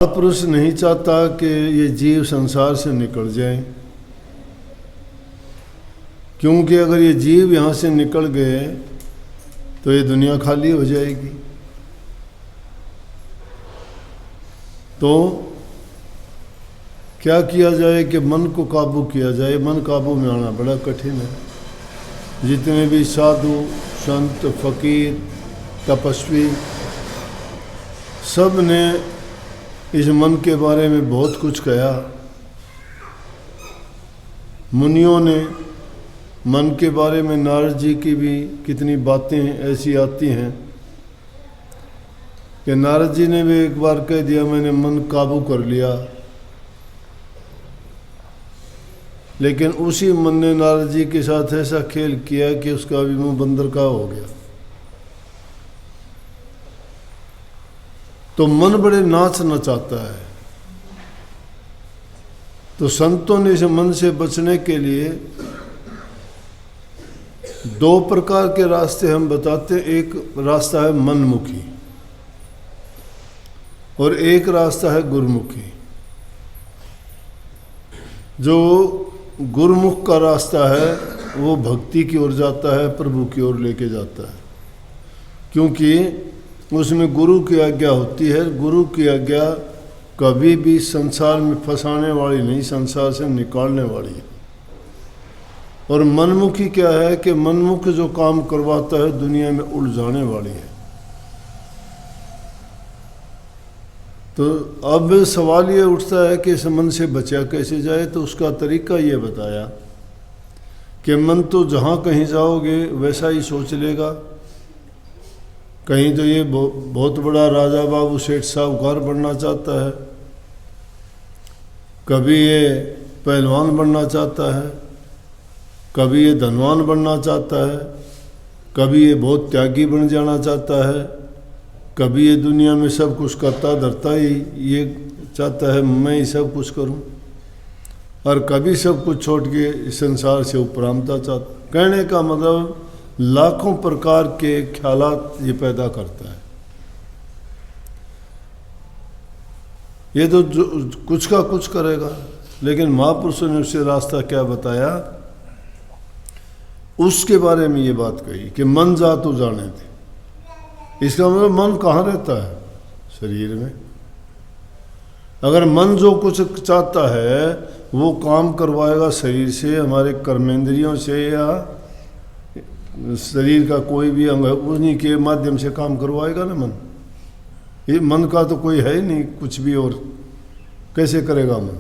पुरुष नहीं चाहता कि ये जीव संसार से निकल जाए, क्योंकि अगर ये जीव यहाँ से निकल गए तो ये दुनिया खाली हो जाएगी। तो क्या किया जाए कि मन को काबू किया जाए। मन काबू में आना बड़ा कठिन है। जितने भी साधु संत फकीर तपस्वी सब ने इस मन के बारे में बहुत कुछ कहा। मुनियों ने मन के बारे में नारद जी की भी कितनी बातें ऐसी आती हैं कि नारद जी ने भी एक बार कह दिया मैंने मन काबू कर लिया, लेकिन उसी मन ने नारद जी के साथ ऐसा खेल किया कि उसका भी मुंह बंदर का हो गया। तो मन बड़े नाच नचाता है। तो संतों ने इस मन से बचने के लिए दो प्रकार के रास्ते हम बताते हैं। एक रास्ता है मनमुखी और एक रास्ता है गुरुमुखी। जो गुरुमुख का रास्ता है वो भक्ति की ओर जाता है, प्रभु की ओर लेके जाता है, क्योंकि उसमें गुरु की आज्ञा होती है। गुरु की आज्ञा कभी भी संसार में फंसाने वाली नहीं, संसार से निकालने वाली है। और मनमुखी क्या है कि मनमुख जो काम करवाता है दुनिया में उलझाने वाली है। तो अब सवाल ये उठता है कि इस मन से बचा कैसे जाए। तो उसका तरीका ये बताया कि मन तो जहाँ कहीं जाओगे वैसा ही सोच लेगा। कहीं तो ये बहुत बड़ा राजा बाबू सेठ साहूकार बनना चाहता है, कभी ये पहलवान बनना चाहता है, कभी ये धनवान बनना चाहता है, कभी ये बहुत त्यागी बन जाना चाहता है, कभी ये दुनिया में सब कुछ करता धरता ही ये चाहता है मैं ही सब कुछ करूं, और कभी सब कुछ छोड़ के संसार से उपरामता चाहता। कहने का मतलब लाखों प्रकार के ख्यालात ये पैदा करता है। ये तो कुछ का कुछ करेगा, लेकिन महापुरुषों ने उससे रास्ता क्या बताया उसके बारे में ये बात कही कि मन जा तो जाने दे। इसका मतलब मन कहाँ रहता है? शरीर में। अगर मन जो कुछ चाहता है वो काम करवाएगा शरीर से, हमारे कर्मेंद्रियों से, या शरीर का कोई भी अंग है उन्हीं के माध्यम से काम करवाएगा ना मन। ये मन का तो कोई है ही नहीं कुछ भी, और कैसे करेगा मन?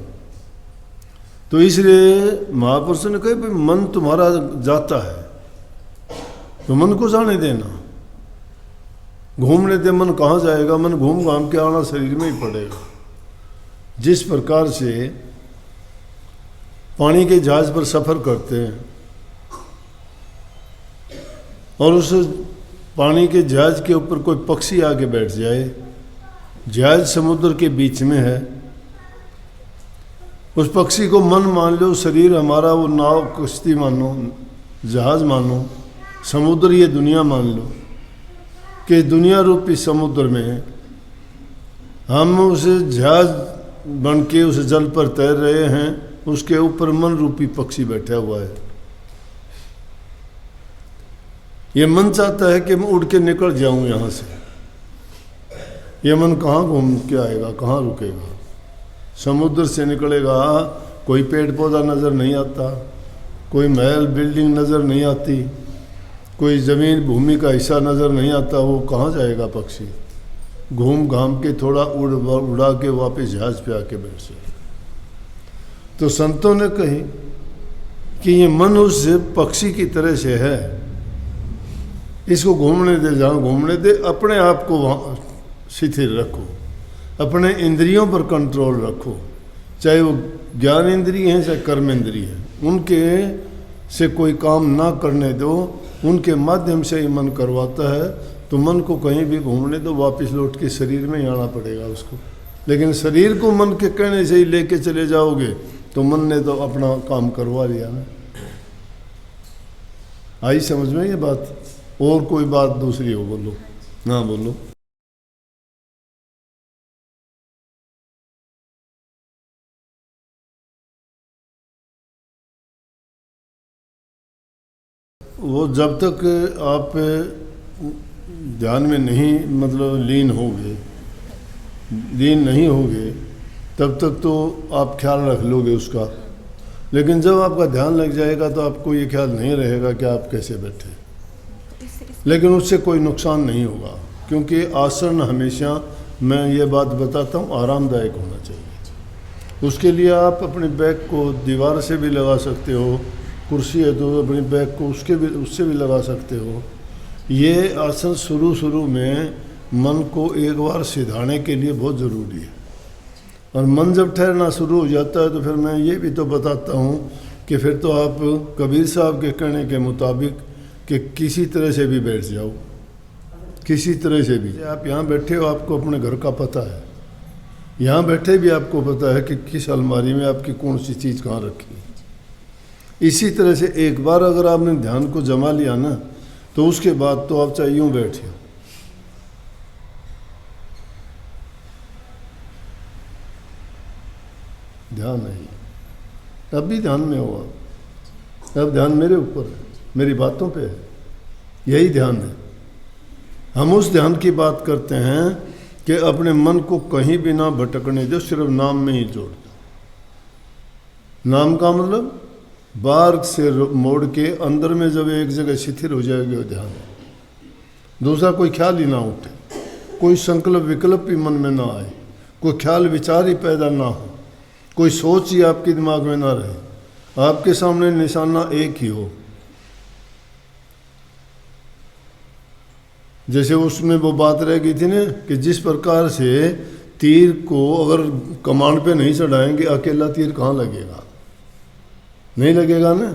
तो इसलिए महापुरुष ने कहा भाई मन तुम्हारा जाता है तो मन को जाने देना, घूमने दे। मन कहाँ जाएगा? मन घूम घाम के आना शरीर में ही पड़ेगा। जिस प्रकार से पानी के जहाज पर सफ़र करते हैं और उस पानी के जहाज के ऊपर कोई पक्षी आके बैठ जाए, जहाज समुद्र के बीच में है, उस पक्षी को मन मान लो, शरीर हमारा वो नाव कश्ती मानो, जहाज मानो, समुद्र ये दुनिया मान लो कि दुनिया रूपी समुद्र में हम उस जहाज बन के उस जल पर तैर रहे हैं, उसके ऊपर मन रूपी पक्षी बैठा हुआ है। ये मन चाहता है कि मैं उड़ के निकल जाऊं यहाँ से। ये मन कहाँ घूम के आएगा, कहाँ रुकेगा? समुद्र से निकलेगा, कोई पेड़ पौधा नज़र नहीं आता, कोई महल बिल्डिंग नज़र नहीं आती, कोई ज़मीन भूमि का हिस्सा नज़र नहीं आता। वो कहाँ जाएगा पक्षी? घूम घाम के थोड़ा उड़ा के वापस जहाज पे आके बैठ जाए। तो संतों ने कही कि ये मन उस पक्षी की तरह से है, इसको घूमने दे, जहाँ घूमने दे। अपने आप को वहाँ शिथिल रखो, अपने इंद्रियों पर कंट्रोल रखो, चाहे वो ज्ञान इंद्रिय हैं चाहे कर्म इंद्रिय हैं, उनके से कोई काम ना करने दो, उनके माध्यम से ही मन करवाता है। तो मन को कहीं भी घूमने दो, वापस लौट के शरीर में ही आना पड़ेगा उसको। लेकिन शरीर को मन के कहने से ही लेके चले जाओगे तो मन ने तो अपना काम करवा लिया ना। आई समझ में ये बात? और कोई बात दूसरी हो बोलो ना बोलो। वो जब तक आप ध्यान में नहीं मतलब लीन नहीं होगे तब तक तो आप ख्याल रख लोगे उसका, लेकिन जब आपका ध्यान लग जाएगा तो आपको ये ख्याल नहीं रहेगा कि आप कैसे बैठे। लेकिन उससे कोई नुकसान नहीं होगा, क्योंकि आसन हमेशा, मैं ये बात बताता हूँ, आरामदायक होना चाहिए। उसके लिए आप अपने बैग को दीवार से भी लगा सकते हो, कुर्सी है तो अपनी बैग को उससे भी लगा सकते हो। ये आसन शुरू में मन को एक बार सिधाने के लिए बहुत ज़रूरी है, और मन जब ठहरना शुरू हो जाता है तो फिर मैं ये भी तो बताता हूँ कि फिर तो आप कबीर साहब के कहने के मुताबिक कि किसी तरह से भी बैठ जाओ, किसी तरह से भी। आप यहाँ बैठे हो, आपको अपने घर का पता है, यहाँ बैठे भी आपको पता है कि किस अलमारी में आपकी कौन सी चीज़ कहाँ रखी है। इसी तरह से एक बार अगर आपने ध्यान को जमा लिया ना, तो उसके बाद तो आप चाहे यूँ बैठे, ध्यान नहीं, अब भी ध्यान में हो आप। अब ध्यान मेरे ऊपर है, मेरी बातों पे है, यही ध्यान है। हम उस ध्यान की बात करते हैं कि अपने मन को कहीं भी ना भटकने दो, सिर्फ नाम में ही जोड़ दो। नाम का मतलब बाहर से मोड़ के अंदर में जब एक जगह शिथिल हो जाएगी वो ध्यान है। दूसरा कोई ख्याल ही ना उठे, कोई संकल्प विकल्प भी मन में ना आए, कोई ख्याल विचार ही पैदा ना हो, कोई सोच ही आपके दिमाग में ना रहे, आपके सामने निशाना एक ही हो। जैसे उसमें वो बात रह गई थी ना कि जिस प्रकार से तीर को अगर कमान पे नहीं चढ़ाएंगे, अकेला तीर कहाँ लगेगा, नहीं लगेगा ना।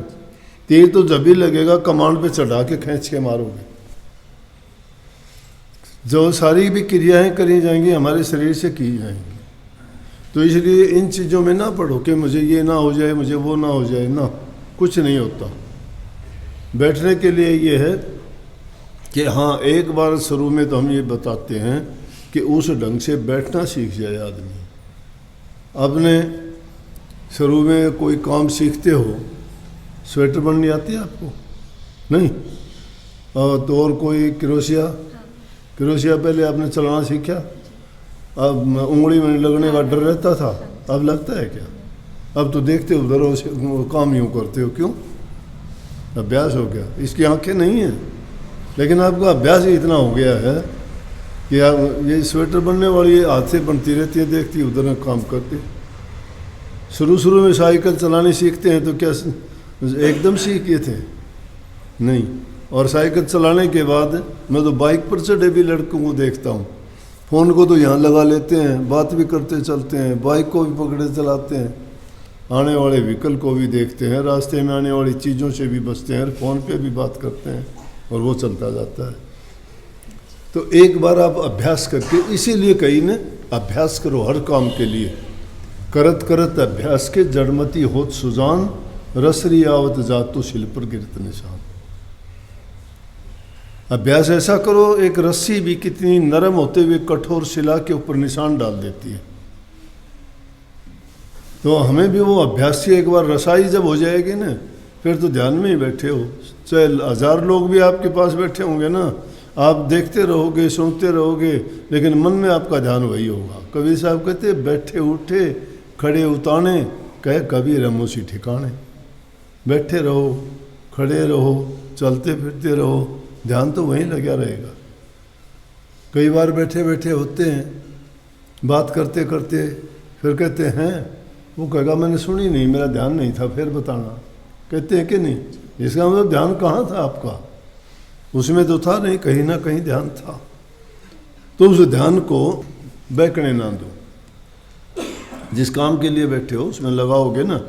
तीर तो जब भी लगेगा कमान पे चढ़ा के खींच के मारोगे। जो सारी भी क्रियाएं करी जाएंगी हमारे शरीर से की जाएंगी। तो इसलिए इन चीज़ों में ना पढ़ो कि मुझे ये ना हो जाए, मुझे वो ना हो जाए, ना, कुछ नहीं होता। बैठने के लिए ये है कि हाँ, एक बार शुरू में तो हम ये बताते हैं कि उस ढंग से बैठना सीख जाए आदमी। आपने शुरू में कोई काम सीखते हो, स्वेटर बननी आती है आपको? नहीं। तो और कोई क्रोशिया पहले आपने चलाना सीखा? अब उंगली में लगने का डर रहता था, अब लगता है क्या? अब तो देखते हो उधर से काम यूँ करते हो, क्यों? अभ्यास हो गया। इसकी आंखें नहीं हैं, लेकिन आपका अभ्यास ही इतना हो गया है कि आप ये स्वेटर बनने वाली हाथ से बनती रहती है, देखती है उधर काम करती। शुरू में साइकिल चलानी सीखते हैं तो क्या एकदम सीख गए थे? नहीं। और साइकिल चलाने के बाद मैं तो बाइक पर चढ़े भी लड़कों को देखता हूँ, फ़ोन को तो यहाँ लगा लेते हैं, बात भी करते चलते हैं, बाइक को भी पकड़े चलाते हैं, आने वाले व्हीकल को भी देखते हैं, रास्ते में आने वाली चीज़ों से भी बचते हैं, फ़ोन पे भी बात करते हैं, और वो चलता जाता है। तो एक बार आप अभ्यास करके, इसीलिए कहीं ने अभ्यास करो हर काम के लिए। करत करत अभ्यास के जड़मती होत सुजान, रसरी आवत जातो शिल पर गिरत निशान। अभ्यास ऐसा करो, एक रस्सी भी कितनी नरम होते हुए कठोर शिला के ऊपर निशान डाल देती है। तो हमें भी वो अभ्यास से एक बार रसाई जब हो जाएगी ना, फिर तो ध्यान में ही बैठे हो, चाहे 1000 लोग भी आपके पास बैठे होंगे ना, आप देखते रहोगे, सुनते रहोगे, लेकिन मन में आपका ध्यान वही होगा। कबीर साहब कहते बैठे उठे खड़े उताने, कहे कबीर हम उसी ठिकाने। बैठे रहो, खड़े रहो, चलते फिरते रहो, ध्यान तो वहीं लगा रहेगा। कई बार बैठे बैठे होते हैं, बात करते करते फिर कहते हैं, वो कहेगा मैंने सुनी नहीं, मेरा ध्यान नहीं था, फिर बताना। कहते हैं कि नहीं, इसका मतलब ध्यान कहाँ था आपका? उसमें तो था नहीं, कहीं ना कहीं ध्यान था। तो उस ध्यान को बहकने ना दो। जिस काम के लिए बैठे हो उसमें लगाओगे ना,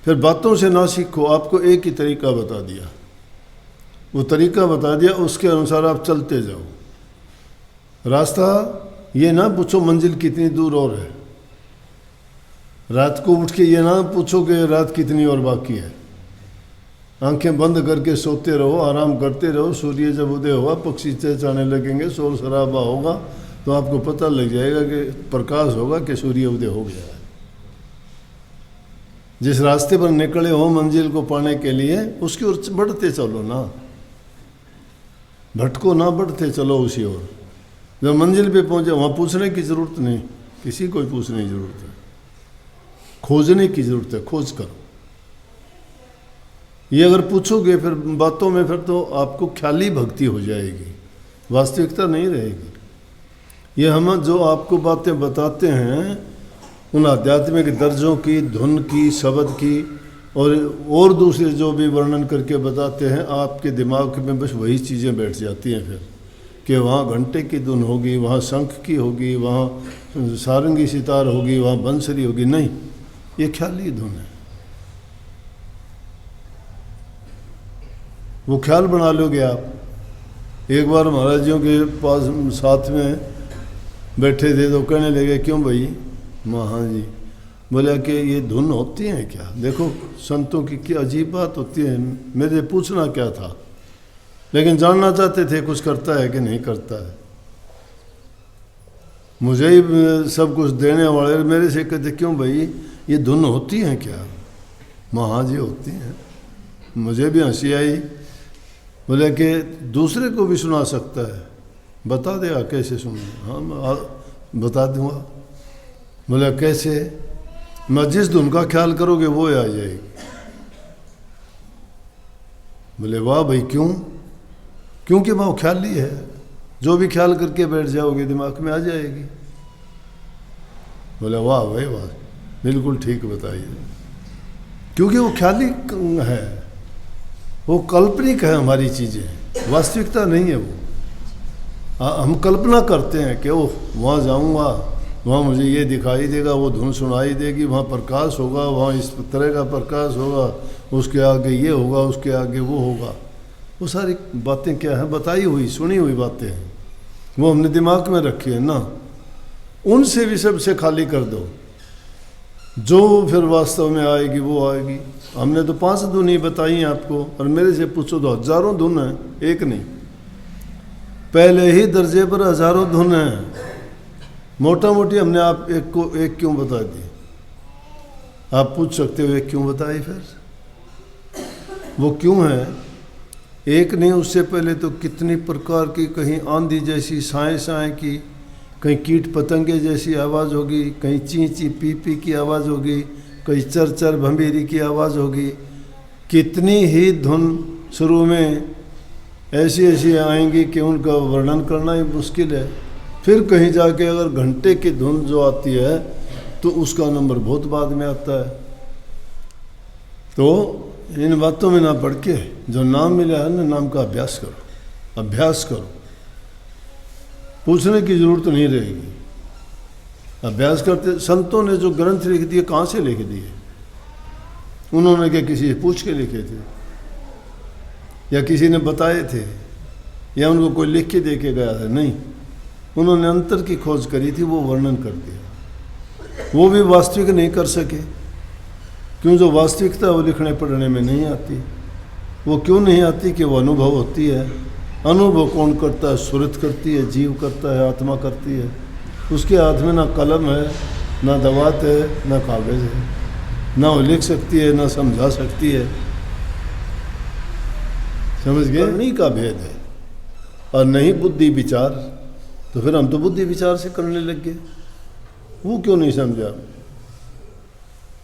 फिर बातों से ना सीखो। आपको एक ही तरीका बता दिया, वो तरीका बता दिया, उसके अनुसार आप चलते जाओ। रास्ता ये ना पूछो मंजिल कितनी दूर और है। रात को उठ के ये ना पूछो कि रात कितनी और बाकी है। आंखें बंद करके सोते रहो, आराम करते रहो। सूर्य जब उदय होगा, पक्षी चहचहाने लगेंगे, शोर शराबा होगा, तो आपको पता लग जाएगा कि प्रकाश होगा कि सूर्य उदय हो गया है। जिस रास्ते पर निकले हो मंजिल को पाने के लिए, उसकी ओर बढ़ते चलो ना। भटको ना बढ़ते चलो उसी ओर। जब मंजिल पे पहुंचे वहाँ पूछने की ज़रूरत नहीं, किसी को पूछने की ज़रूरत है, खोजने की ज़रूरत है, खोज करो। ये अगर पूछोगे फिर बातों में, फिर तो आपको ख्याली भक्ति हो जाएगी, वास्तविकता नहीं रहेगी। ये हम जो आपको बातें बताते हैं उन आध्यात्मिक दर्जों की, धुन की, शब्द की और दूसरे जो भी वर्णन करके बताते हैं, आपके दिमाग में बस वही चीज़ें बैठ जाती हैं फिर कि वहाँ घंटे की धुन होगी, वहाँ शंख की होगी, वहाँ सारंगी सितार होगी, वहाँ बंसरी होगी। नहीं, ये ख्याली धुन है। वो ख्याल बना लोगे आप। एक बार महाराज जियों के पास साथ में बैठे थे तो कहने लगे, क्यों भाई? हाँ जी। बोला कि ये धुन होती है क्या? देखो संतों की क्या अजीब बात होती है। मेरे पूछना क्या था, लेकिन जानना चाहते थे कुछ करता है कि नहीं करता है। मुझे ही सब कुछ देने वाले मेरे से कहते, क्यों भाई ये धुन होती है क्या? हाँ जी होती हैं। मुझे भी हंसी आई। बोले कि दूसरे को भी सुना सकता है, बता देगा कैसे सुनना? हाँ मैं बता दूंगा। बोला कैसे? मैं जिस धुन का ख्याल करोगे वो आ जाएगी। बोले वाह भाई, क्यों? क्योंकि वो ख्याली है, जो भी ख्याल करके बैठ जाओगे दिमाग में आ जाएगी। बोले वाह भाई वाह, बिल्कुल ठीक बताइए। क्योंकि वो ख्याली है, वो काल्पनिक है, हमारी चीज़ें वास्तविकता नहीं है वो। हम कल्पना करते हैं कि ओह वहाँ जाऊँगा, वहाँ मुझे ये दिखाई देगा, वो धुन सुनाई देगी, वहाँ प्रकाश होगा, वहाँ इस तरह का प्रकाश होगा, उसके आगे ये होगा, उसके आगे वो होगा। वो सारी बातें क्या हैं? बताई हुई, सुनी हुई बातें हैं, वो हमने दिमाग में रखी है ना। उनसे भी सबसे खाली कर दो, जो फिर वास्तव में आएगी वो आएगी। हमने तो 5 धुन ही बताई हैं आपको, और मेरे से पूछो तो हजारों धुन हैं, एक नहीं। पहले ही दर्जे पर हजारों धुन हैं। मोटा मोटी हमने आप एक को एक क्यों बता दी? आप पूछ सकते हो एक क्यों बताई? फिर वो क्यों है? एक नहीं, उससे पहले तो कितनी प्रकार की, कहीं आंधी जैसी साए साए की, कहीं कीट पतंगे जैसी आवाज़ होगी, कहीं ची ची पी पी की आवाज़ होगी, कहीं चर चर भंभीरी की आवाज़ होगी। कितनी ही धुन शुरू में ऐसी ऐसी आएंगी कि उनका वर्णन करना ही मुश्किल है। फिर कहीं जाके अगर घंटे की धुन जो आती है तो उसका नंबर बहुत बाद में आता है। तो इन बातों में ना पढ़ के जो नाम मिला है ना, नाम का अभ्यास करो, अभ्यास करो। पूछने की जरूरत नहीं रहेगी, अभ्यास करते। संतों ने जो ग्रंथ लिख दिए, कहाँ से लिख दिए? उन्होंने क्या किसी से पूछ के लिखे थे, या किसी ने बताए थे, या उनको कोई लिख के दे के गया था? नहीं, उन्होंने अंतर की खोज करी थी, वो वर्णन कर दिया। वो भी वास्तविक नहीं कर सके, क्यों? जो वास्तविकता वो लिखने पढ़ने में नहीं आती। वो क्यों नहीं आती? कि वो अनुभव होती है। अनुभव कौन करता है? सुरत करती है, जीव करता है, आत्मा करती है। उसके हाथ में ना कलम है, ना दवात है, ना कागज़ है, ना वो लिख सकती है, ना समझा सकती है। समझ गए? नहीं का भेद है, और नहीं बुद्धि विचार। तो फिर हम तो बुद्धि विचार से करने लग गए। वो क्यों नहीं समझा?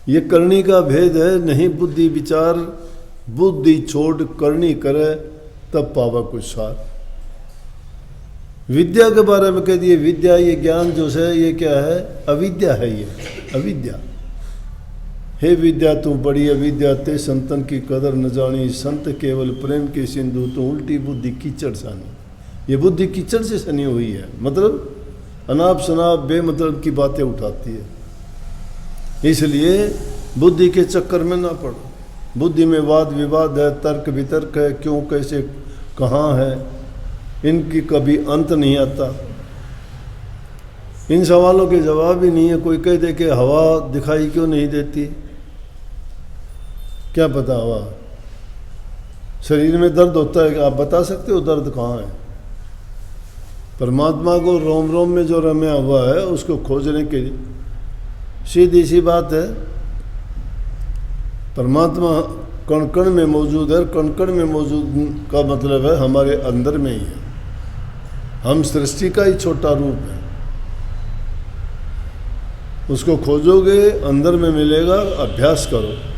ये करनी का भेद है, नहीं बुद्धि विचार। बुद्धि छोड़ करनी करे तब पावा कुछ सार। विद्या के बारे में कह दिए, विद्या ये ज्ञान जो है ये क्या है? अविद्या है। ये अविद्या। हे विद्या तू बड़ी अविद्या, ते संतन की कदर न जानी, संत केवल प्रेम के सिंधु, तो उल्टी बुद्धि कीचड़ सानी। ये बुद्धि कीचड़ से सनी हुई है, मतलब अनाप शनाप बेमतलब की बातें उठाती है। इसलिए बुद्धि के चक्कर में ना पड़ो। बुद्धि में वाद विवाद है, तर्क वितर्क है, क्यों कैसे कहाँ है, इनकी कभी अंत नहीं आता। इन सवालों के जवाब ही नहीं है। कोई कह दे कि हवा दिखाई क्यों नहीं देती, क्या पता हवा? शरीर में दर्द होता है, आप बता सकते हो दर्द कहाँ है? परमात्मा को रोम रोम में जो रमया हुआ है उसको खोजने के लिए सीधी सी बात है। परमात्मा कण कण में मौजूद है। कण कण में मौजूद का मतलब है हमारे अंदर में ही है। हम सृष्टि का ही छोटा रूप है। उसको खोजोगे, अंदर में मिलेगा। अभ्यास करो।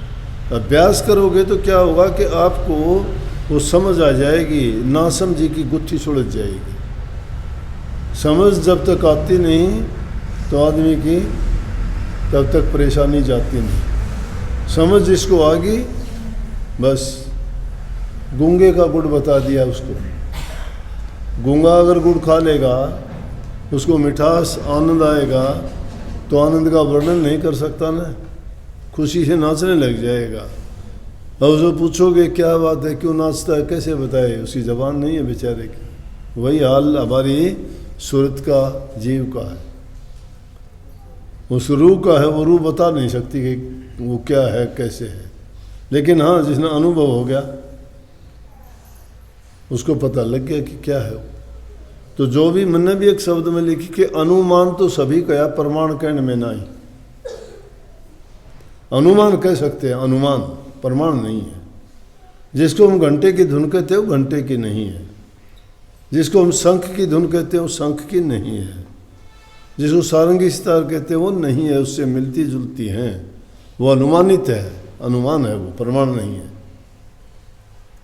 अभ्यास करोगे तो क्या होगा कि आपको वो समझ आ जाएगी, नासमझी की गुत्थी सुलझ जाएगी। समझ जब तक आती नहीं तो आदमी की तब तक परेशानी जाती नहीं। समझ जिसको आ गई, बस गूंगे का गुड़ बता दिया उसको। गूंगा अगर गुड़ खा लेगा, उसको मिठास आनंद आएगा, तो आनंद का वर्णन नहीं कर सकता ना, खुशी से नाचने लग जाएगा। और उसको पूछोगे क्या बात है, क्यों नाचता है, कैसे बताए, उसकी जबान नहीं है बेचारे की। वही हाल हमारी सूरत का, जीव का है। उस रूह का है, वो रूह बता नहीं सकती कि वो क्या है, कैसे है। लेकिन हाँ, जिसने अनुभव हो गया उसको पता लग गया कि क्या है। तो जो भी मैंने भी एक शब्द में लिखी कि अनुमान तो सभी कया, प्रमाण कहने में नहीं। अनुमान कह सकते हैं, अनुमान, प्रमाण नहीं है। जिसको हम घंटे की धुन कहते हैं वो घंटे की नहीं है। जिसको हम शंख की धुन कहते हैं वो शंख की नहीं है। जिसको सारंगी सितार कहते हैं वो नहीं है, उससे मिलती जुलती हैं, वो अनुमानित है, अनुमान है, वो प्रमाण नहीं है।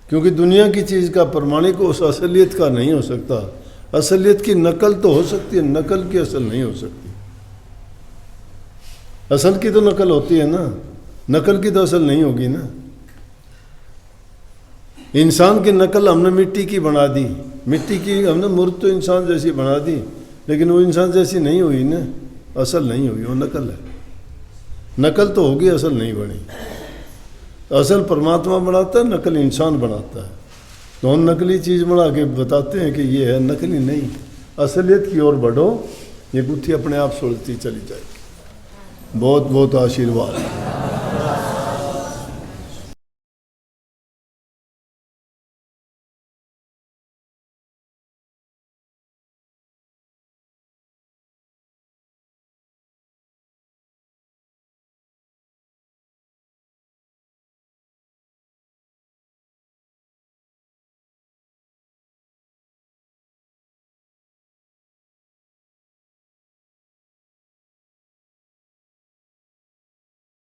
क्योंकि दुनिया की चीज़ का प्रमाणिक उस असलियत का नहीं हो सकता। असलियत की नकल तो हो सकती है, नकल की असल नहीं हो सकती। असल की तो नकल होती है ना, नकल की तो असल नहीं होगी ना। इंसान की नकल हमने मिट्टी की बना दी, मिट्टी की हमने मूर्त तो इंसान जैसी बना दी, लेकिन वो इंसान जैसी नहीं हुई ना, असल नहीं हुई, वो नकल है। नकल तो होगी, असल नहीं बनी। असल परमात्मा बनाता है, नकल इंसान बनाता है। तो हम नकली चीज़ बना के बताते हैं कि ये है, नकली नहीं। असलियत की ओर बढ़ो, ये गुत्थी अपने आप सुलझती चली जाएगी। बहुत बहुत आशीर्वाद।